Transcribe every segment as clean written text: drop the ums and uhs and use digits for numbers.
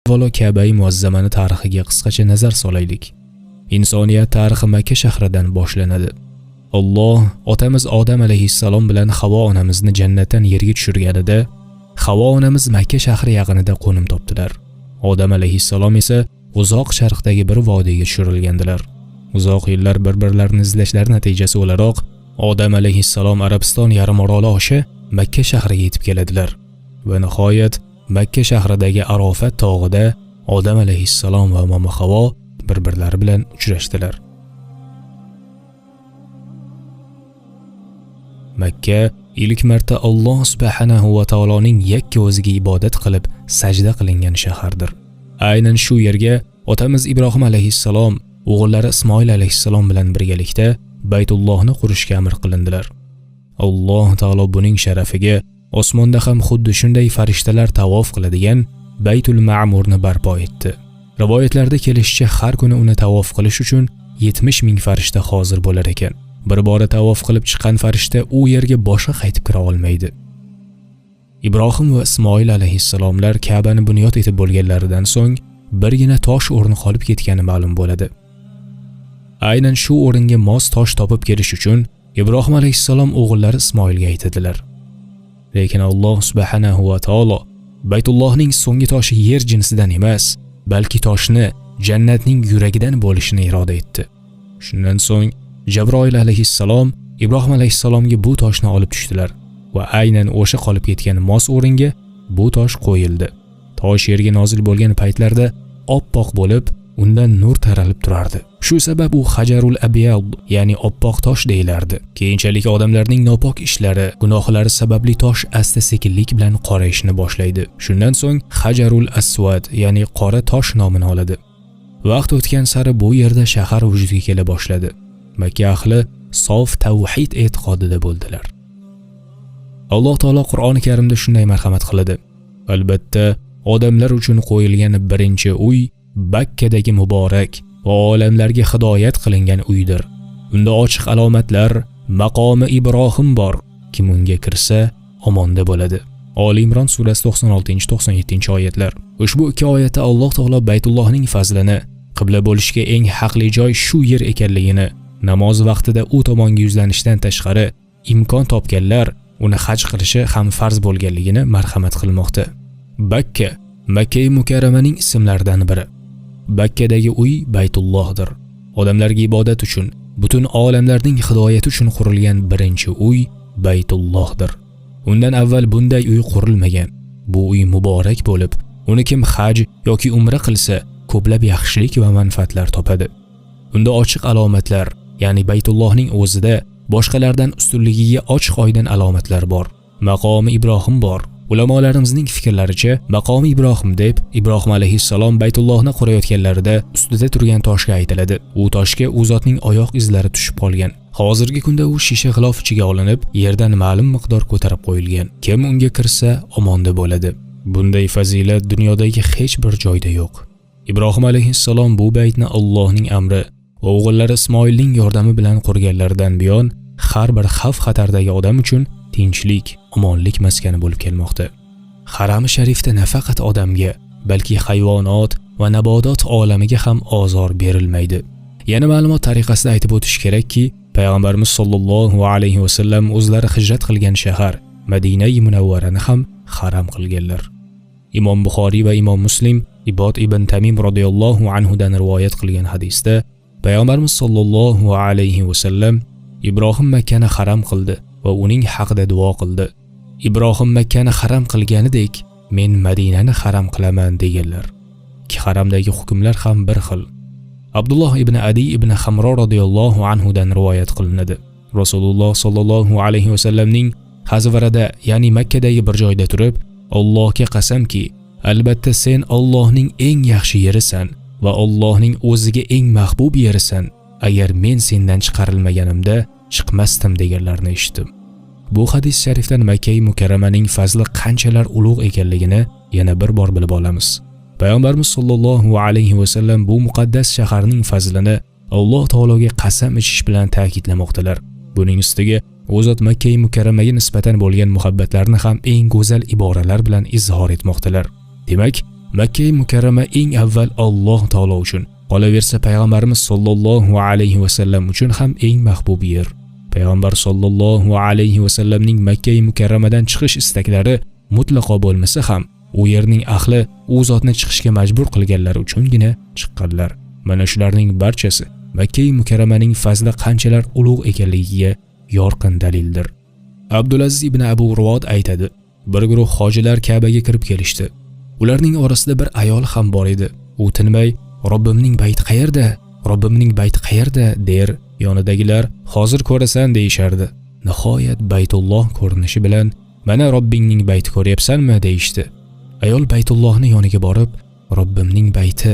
Avvalo Ka'ba-i muazzamani tarixiga qisqacha nazar solaylik. Insoniyat tarixi Makka shahridan boshlanadi. Alloh otamiz Odam alayhissalom bilan Havo onamizni jannatdan yerga tushirganida, Havo onamiz Makka shahri yaqinida qo'nim topdilar. Odam alayhissalom esa uzoq sharqdagi bir vodiyga tushirilgandilar. Uzoq yillar bir-birlarini izlashlari natijasi o'laroq Odam alayhissalom Arabiston yarimoroli oshi Makka shahriga yetib keladilar va nihoyat Makka shahridagi Arofat tog'ida Odam alayhissalom va momo Havo bir-birlari bilan uchrashdilar. Makka ilk marta Alloh subhanahu va taoloning yakka o'ziga ibodat qilib sajda qilingan shahardir. Aynan shu yerga otamiz Ibrohim alayhissalom o'g'illari Ismoil alayhissalom bilan birgalikda Baytullohni qurishga amr qilindilar. Alloh taolo buning sharafiga osmonda ham xuddi shunday farishtalar tavof qiladigan Baytul Ma'murni barpo etdi. Rivoyatlarda kelishicha har kuni uni tavof qilish uchun 70 ming farishta hozir bo'lar ekan. Bir bora tavof qilib chiqqan farishta u yerga boshqa qaytib kira olmaydi. Ibrohim va Ismoil alayhissalomlar Ka'bani bunyod etib bo'lganlaridan so'ng birgina tosh o'rni qolib ketgani ma'lum bo'ladi. Aynan shu o'ringa mos tosh topib kelish uchun Ibrohim alayhissalom o'g'illari Ismoilga aytadilar. Lekin Alloh subhanahu va taolo Baytullohning so'nggi toshi yer jinsidan emas, balki toshni jannatning yuragidan bo'lishini iroda etdi. Shundan so'ng Jabroil alayhissalom Ibrohim alayhissalomga bu toshni olib tushdilar va aynan o'sha qolib ketgan mos o'ringa bu tosh qo'yildi. Tosh yerga nozil bo'lgan paytlarda oppoq bo'lib, undan nur taralib turardi. Shu sabab u Hajarul Abyad, ya'ni oppoq tosh deyilardi. Keyinchalik odamlarning nopok ishlari, gunohlari sababli tosh asta-sekinlik bilan qorayishni boshlaydi. Shundan so'ng Hajarul Aswad, ya'ni qora tosh nomini oladi. Vaqt o'tgan sari bu yerda shahar vujudga kela boshladi. Makka ahli sof tavhid e'tiqodida bo'ldilar. Alloh taolo Qur'oni Karimda shunday marhamat qiladi. Albatta, odamlar uchun qo'yilgan birinchi uy Bakkadagi muborak va olamlarga hidoyat qilingan uydir. Unda ochiq alomatlar, maqomi Ibrohim bor. Kim unga kirsa, omonda bo'ladi. Oli Imron surasi 96-97 oyatlar. Ushbu ikki oyatda Alloh taolo Baytullohning fazlini, qibla bo'lishga eng haqli joy shu yer ekanligini, namoz vaqtida u tomonga yuzlanishdan tashqari imkon topganlar uni haj qilishi ham farz bo'lganligini marhamat qilmoqda. Bakka Makka-i Mukarramaning ismlaridan biri. Bakkadagi uy Baytullohdir. Odamlarga ibodat uchun, butun olamlarning hidoyati uchun qurilgan birinchi uy Baytullohdir. Undan avval bunday uy qurilmagan. Bu uy muborak bo'lib, uni kim haj yoki umra qilsa, ko'plab yaxshilik va manfaatlar topadi. Unda ochiq alomatlar, ya'ni Baytullohning o'zida boshqalardan ustunligiga ochiq-oydin alomatlar bor. Maqomi Ibrohim bor. Ulamolarimizning fikrlaricha, maqomi Ibrohim deb Ibrohim alayhissalom Baytullohni qurayotganlarida ustida turgan toshga aytiladi. U toshga u zotning oyoq izlari tushib qolgan. Hozirgi kunda u shisha g'ilof ichiga olinib, yerdan ma'lum miqdor ko'tarib qo'yilgan. Kim unga kirsa, omonda bo'ladi. Bunday fazilat dunyodagi hech bir joyda yo'q. Ibrohim alayhissalom bu baytni Allohning amri va o'g'illari Ismoilning yordami bilan qurganlaridan buyon har bir xavf-xatardagi odam uchun tinchlik, omonlik maskani bo'lib kelmoqda. Haram-i sharifda nafaqat odamga, balki hayvonot va nabodot olamiga ham ozor berilmaydi. Yana ma'lumot tariqasida aytib o'tish kerakki, payg'ambarimiz sollallohu alayhi va sallam o'zlari hijrat qilgan shahar Madina-i Munawvarani ham haram qilganlar. Imom Buxoriy va Imom Muslim Ibod ibn Tamim radhiyallohu anhu dan rivoyat qilgan hadisda payg'ambarimiz sollallohu alayhi va sallam Ibrohim Makkani haram qildi va uning haqida duo qildi. Ibrohim Makkani haram qilganidek, men Madinani haram qilaman deganlar. Ki haramdagi hukmlar ham bir xil. Abdulloh ibn Adi ibn Hamro radhiyallohu anhu dan rivoyat qilinadi. Rasululloh sollallohu alayhi va sallamning Hazvarada, ya'ni Makkadagi bir joyda turib, Allohga qasamki, albatta sen Allohning eng yaxshi yerisan va Allohning o'ziga eng mahbub yerisan. Agar men sendan chiqarilmaganimda chiqmasdim deganlarni eshitdim. Bu hadis sharifdan Makka-i Mukarramaning fazli qanchalar ulug' ekanligini yana bir bor bilib olamiz. Payg'ambarimiz sollallohu alayhi va sallam bu muqaddas shaharning fazlini Alloh taologa qasam ichish bilan ta'kidlamoqdalar. Buning ustiga u zot Makka-i Mukarramaga nisbatan bo'lgan muhabbatlarini ham eng go'zal iboralar bilan izhor etmoqdalar. Demak, Makka mukarrama eng avval Alloh taolo uchun, qolaversa payg'ambarimiz sollallohu alayhi va sallam uchun ham eng mahbub yer. Payg'ambar sollallohu alayhi va sallamning Makka mukarramadan chiqish istaklari mutlaqo bo'lmasa ham, u yerning ahli u zotni chiqishga majbur qilganlari uchungina chiqqanlar. Mana shularning barchasi Makka mukarramaning fazli qanchalar ulug' ekanligiga yorqin dalildir. Abdulaziz ibn Abu Ruvad aytadi: bir guruh hojilar Ka'baga kirib kelishdi. Ularning orasida bir ayol ham bor edi. U tinmay "Robbimning bayti qayerda? Robbimning bayti qayerda?" der. Yonidagilar "Hozir ko'rasan" deyishardi. Nihoyat Baytulloh ko'rinishi bilan "Mana Robbingning bayti ko'ryapsanmi?" deyishdi. Ayol Baytullohning yoniga borib "Robbimning bayti,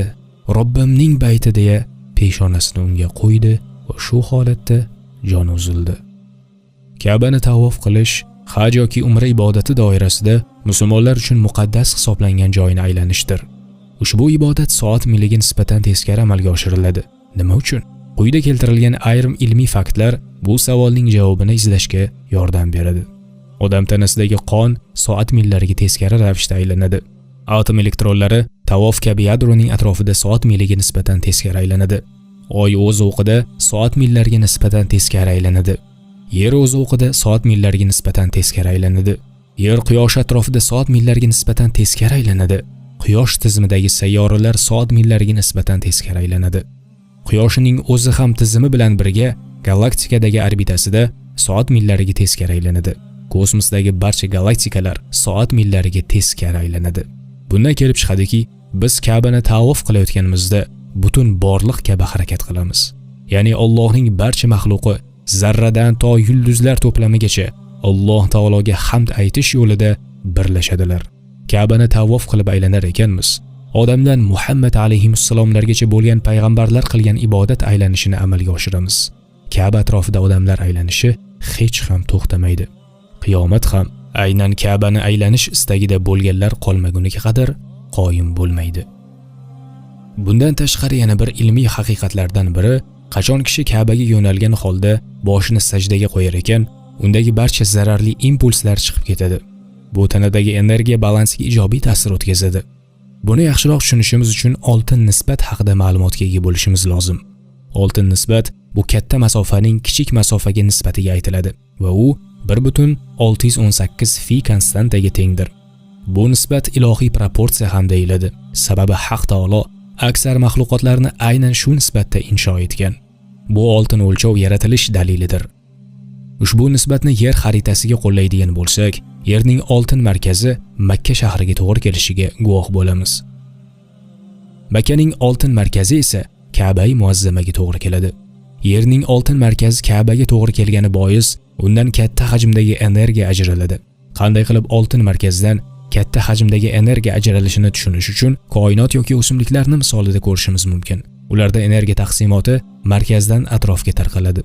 Robbimning bayti" deya peshonasini unga qo'ydi va shu holatda joni uzildi. Ka'bani tavof qilish haj yoki umra ibodati doirasida musulmonlar uchun muqaddas hisoblangan joyni aylanishdir. Ushbu ibodat soat milliga nisbatan teskari amalga oshiriladi. Nima uchun? Quyida keltirilgan ayrim ilmiy faktlar bu savolning javobini izlashga yordam beradi. Odam tanasidagi qon soat millariga teskari ravishda aylanadi. Atom elektronlari tavof kabi yadroning atrofida soat milliga nisbatan teskari aylanadi. Oy o'z o'qida soat millariga nisbatan teskari aylanadi. Yer o'z o'qida soat millariga nisbatan teskari aylanadi. Yer quyosh atrofida soat millariga nisbatan teskari aylanadi. Quyosh tizimidagi sayyoralar soat millariga nisbatan teskari aylanadi. Quyoshning o'zi ham tizimi bilan birga galaktikadagi orbitasida soat millariga teskari aylanadi. Kosmosdagi barcha galaktikalar soat millariga teskari aylanadi. Bundan kelib chiqadiki, biz Ka'bani tavof qilayotganimizda butun borliq kabi harakat qilamiz. Ya'ni Allohning barcha maxluqi zarradan to yulduzlar to'plamigacha Alloh taologa hamd aytish yo'lida birlashadilar. Ka'bani tavof qilib aylanar ekanmiz. Odamdan Muhammad alayhissalomlargacha bo'lgan payg'ambarlar qilgan ibodat aylanishini amalga oshiramiz. Ka'ba atrofida odamlar aylanishi hech ham to'xtamaydi. Qiyomat ham aynan Ka'bani aylanish istagida bo'lganlar qolmaguniga qadar qoyim bo'lmaydi. Bundan tashqari yana bir ilmiy haqiqatlardan biri, qachon kishi Ka'baga yo'nalgan holda boshini sajdaga qo'yar ekan, undagi barcha zararli impulslar chiqib ketadi. Bu tanadagi energiya balansiga ijobiy ta'sir o'tkazadi. Buni yaxshiroq tushunishimiz uchun oltin nisbat haqida ma'lumotga ega bo'lishimiz lozim. Oltin nisbat bu katta masofaning kichik masofaga nisbatiga aytiladi va u 1.618 fi konstantaga tengdir. Bu nisbat ilohiy proporsiya ham deyiladi. Sababi Haq taolo aksar maxluqotlarni aynan shu nisbatda insho etgan. Bu oltin o'lchov yaratilish dalilidir. Ushbu nisbatni yer xaritasiga qo'llaydigan bo'lsak, yerning oltin markazi Makka shahriga to'g'ri kelishiga guvoh bo'lamiz. Makkaning oltin markazi esa Ka'ba-i muazzamaga to'g'ri keladi. Yerning oltin markazi Ka'baga to'g'ri kelgani bois, undan katta hajmdagi energiya ajraladi. Qanday qilib oltin markazidan katta hajmdagi energiya ajralishini tushunish uchun koinot yoki o'simliklarni misolida ko'rishimiz mumkin. Ularda energiya taqsimoti markazdan atrofga tarqaladi.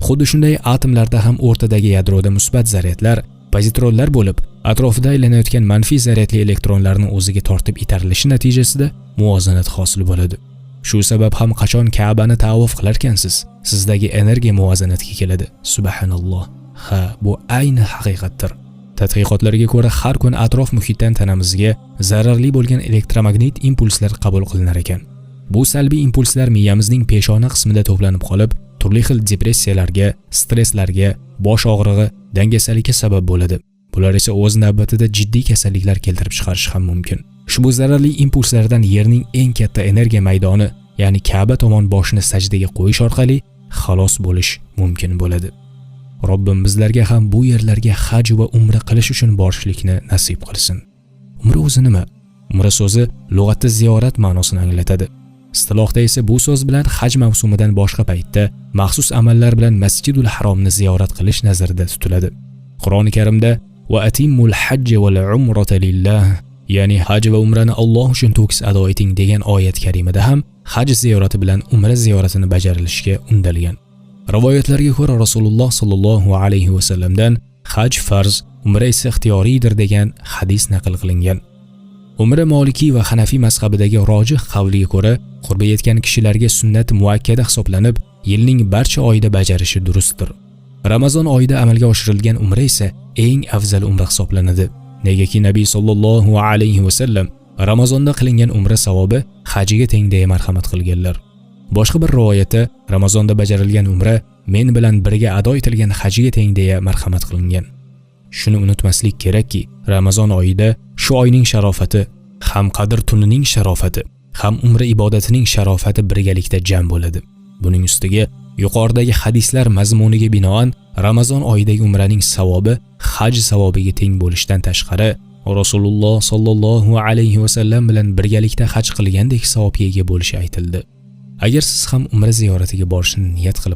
Xuddi shunday atomlarda ham o'rtadagi yadroda musbat zaryadlar, pozitronlar bo'lib, atrofida aylanayotgan manfiy zaryadli elektronlarni o'ziga tortib itarilishi natijasida muvozanat hosil bo'ladi. Shu sabab ham qachon Ka'bani tavof qilarkansiz, sizdagi energiya muvozanatga keladi. Subhanalloh. Ha, bu ayni haqiqatdir. Tadqiqotlarga ko'ra, har kun atrof muhitdan tanamizga zararli bo'lgan elektromagnit impulslar qabul qilinar ekan. Bu salbiy impulslar miyamizning peshona qismida to'planib qolib, turli xil depressiyalarga, stresslarga, bosh og'rig'i, dangasalikka sabab bo'ladi. Bular esa o'z navbatida jiddiy kasalliklar keltirib chiqarishi ham mumkin. Ushbu zararli impulslardan yerning eng katta energiya maydoni, ya'ni Ka'ba tomon boshni sajdaga qo'yish orqali xalos bo'lish mumkin bo'ladi. Robbim bizlarga ham bu yerlarga haj va umra qilish uchun borishlikni nasib qilsin. Umra o'zi nima? Umra so'zi lug'atda ziyorat ma'nosini anglatadi. Istilohda esa bu so'z bilan haj mavsumidan boshqa paytda maxsus amallar bilan Masjidul Haromni ziyorat qilish nazarda tutiladi. Qur'oni Karimda va atimmul hajja val umrata lillah, ya'ni haj va umrani Alloh uchun to'kis ado eting degan oyat karimada ham haj ziyorati bilan umra ziyoratini bajarilishga undalgan. Rivoyatlarga ko'ra Rasululloh sallallohu alayhi va sallamdan haj farz, umra esa ixtiyoriydir degan hadis naql qilingan. Umra Maliki va Hanafi mazhabidagi rojih qavliga ko'ra, qurbi yetgan kishilarga sunnat muakkada hisoblanib, yilning barcha oyida bajarishi durustdir. Ramazon oyida amalga oshirilgan umra esa eng afzal umra hisoblanadi. Negaki Nabiy sallallohu alayhi va sallam Ramazonda qilingan umra savobi hajiga teng deya marhamat qilganlar. Boshqa bir rivoyatda Ramazonda bajarilgan umra men bilan birga ado etilgan hajiga teng deya marhamat qilingan. Shuni unutmaslik kerakki, Ramazon oyida shu oyning sharofati, ham Qadr tunining sharofati, ham umra ibodatining sharofati birgalikda jam bo'ladi. Buning ustiga yuqoridagi hadislar mazmuniga binoan Ramazon oyidagi umraning savobi haj savobiga teng bo'lishdan tashqari Rasululloh sallallohu alayhi va sallam bilan birgalikda haj qilgandek savobga ega bo'lishi aytildi. Agar siz ham umra ziyoratiga borishni niyat qilib